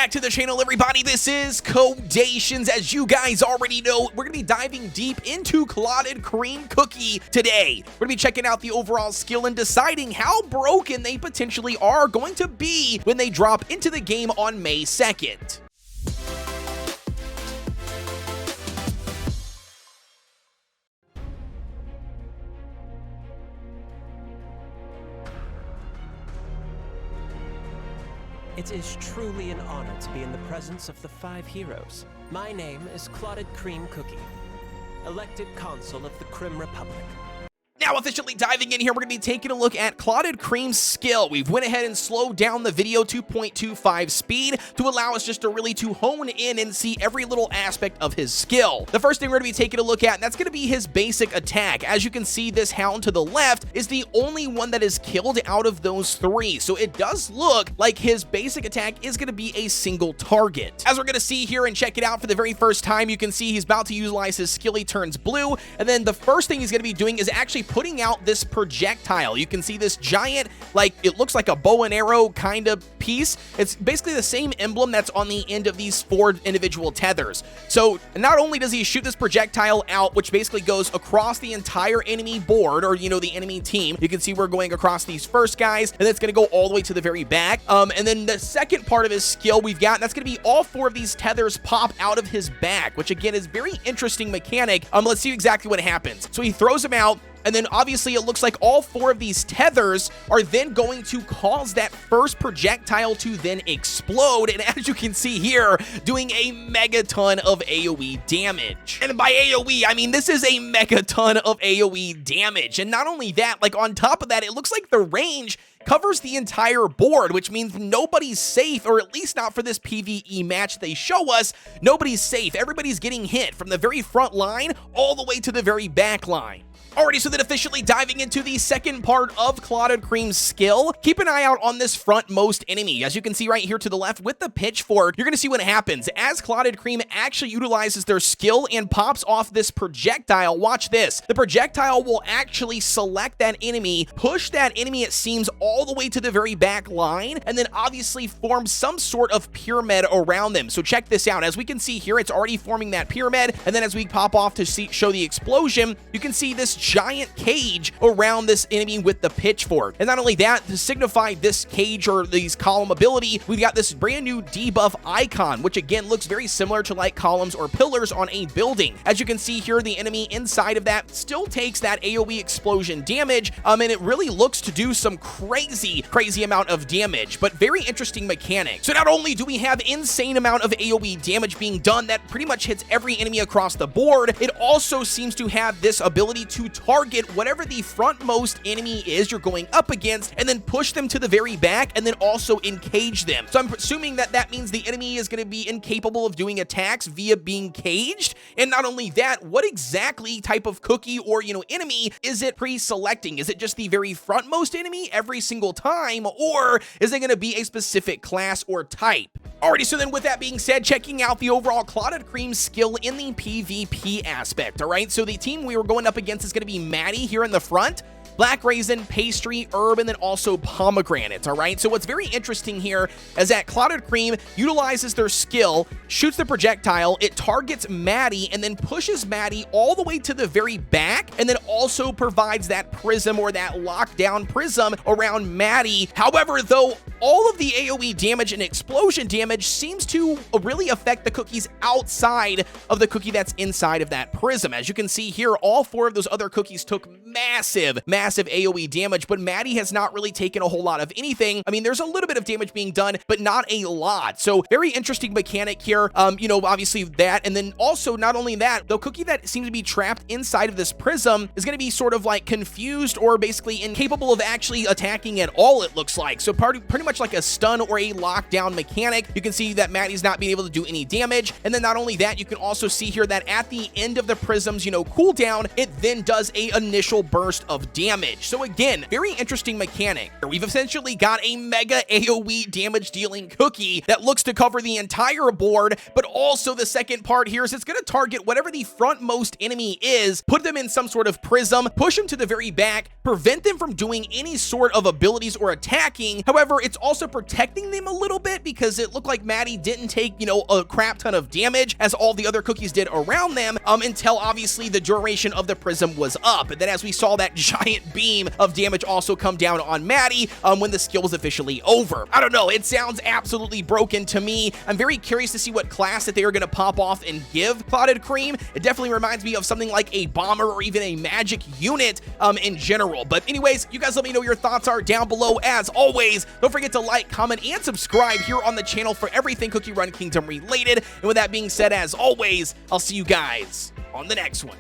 back to the channel, everybody. This is Kodeations. As you guys already know, we're going to be diving deep into Clotted Cream Cookie today. We're going to be checking out the overall skill and deciding how broken they potentially are going to be when they drop into the game on May 2nd. It is truly an honor to be in the presence of the 5 heroes. My name is Clotted Cream Cookie, elected consul of the Crim Republic. Now, officially diving in here, we're going to be taking a look at Clotted Cream's skill. We've went ahead and slowed down the video to 0.25 speed to allow us just to really hone in and see every little aspect of his skill. The first thing we're going to be taking a look at, and that's going to be his basic attack. As you can see, this hound to the left is the only one that is killed out of those 3. So it does look like his basic attack is going to be a single target. As we're going to see here and check it out for the very first time, you can see he's about to utilize his skill. He turns blue, and then the first thing he's going to be doing is actually putting out this projectile. You can see this giant, like, it looks like a bow and arrow kind of piece. It's basically the same emblem that's on the end of these 4 individual tethers. So not only does he shoot this projectile out, which basically goes across the entire enemy board, or, you know, the enemy team. You can see we're going across these first guys, and it's going to go all the way to the very back. And then the second part of his skill we've got, that's going to be all 4 of these tethers pop out of his back, which again is very interesting mechanic. Let's see exactly what happens. So he throws them out, and then obviously it looks like all 4 of these tethers are then going to cause that first projectile to then explode. And as you can see here, doing a megaton of AoE damage. And by AoE, I mean this is a megaton of AoE damage. And not only that, like on top of that, it looks like the range covers the entire board, which means nobody's safe, or at least not for this PvE match they show us. Nobody's safe. Everybody's getting hit from the very front line all the way to the very back line. Alrighty, so then officially diving into the second part of Clotted Cream's skill, keep an eye out on this frontmost enemy. As you can see right here to the left with the pitchfork, you're going to see what happens. As Clotted Cream actually utilizes their skill and pops off this projectile, watch this. The projectile will actually select that enemy, push that enemy, it seems, all the way to the very back line, and then obviously form some sort of pyramid around them. So check this out. As we can see here, it's already forming that pyramid, and then as we pop off to show the explosion, you can see this giant cage around this enemy with the pitchfork. And not only that, to signify this cage or these column ability, we've got this brand new debuff icon, which again looks very similar to like columns or pillars on a building. As you can see here, the enemy inside of that still takes that AoE explosion damage, and it really looks to do some crazy amount of damage, but very interesting mechanic. So not only do we have insane amount of AoE damage being done that pretty much hits every enemy across the board, it also seems to have this ability to target whatever the frontmost enemy is you're going up against, and then push them to the very back, and then also encage them. So I'm assuming that that means the enemy is going to be incapable of doing attacks via being caged. And not only that, what exactly type of cookie or, you know, enemy is it pre-selecting? Is it just the very frontmost enemy every single time, or is it going to be a specific class or type? Alrighty, so then with that being said, checking out the overall Clotted Cream skill in the PvP aspect, alright? So the team we were going up against is going to be Maddie here in the front, black raisin, pastry, herb, and then also pomegranate, all right? So what's very interesting here is that Clotted Cream utilizes their skill, shoots the projectile, it targets Maddie, and then pushes Maddie all the way to the very back, and then also provides that prism or that lockdown prism around Maddie. However, though, all of the AoE damage and explosion damage seems to really affect the cookies outside of the cookie that's inside of that prism. As you can see here, all 4 of those other cookies took massive AoE damage, but Maddie has not really taken a whole lot of anything. I mean, there's a little bit of damage being done, but not a lot. So very interesting mechanic here. You know, obviously that, and then also not only that, the cookie that seems to be trapped inside of this prism is going to be sort of like confused or basically incapable of actually attacking at all, it looks like. So pretty much like a stun or a lockdown mechanic. You can see that Maddie's not being able to do any damage. And then not only that, you can also see here that at the end of the prism's, you know, cooldown, it then does a initial burst of damage. So again, very interesting mechanic. We've essentially got a mega AoE damage dealing cookie that looks to cover the entire board, but also the second part here is it's going to target whatever the frontmost enemy is, put them in some sort of prism, push them to the very back, prevent them from doing any sort of abilities or attacking. However, it's also protecting them a little bit because it looked like Maddie didn't take, a crap ton of damage as all the other cookies did around them until obviously the duration of the prism was up. And then as we saw that giant beam of damage also come down on Maddie when the skill was officially over. I don't know, it sounds absolutely broken to me. I'm very curious to see what class that they are going to pop off and give Clotted Cream. It definitely reminds me of something like a bomber or even a magic unit in general. But anyways, you guys let me know your thoughts are down below. As always, don't forget to like, comment, and subscribe here on the channel for everything Cookie Run Kingdom related. And with that being said, as always, I'll see you guys on the next one.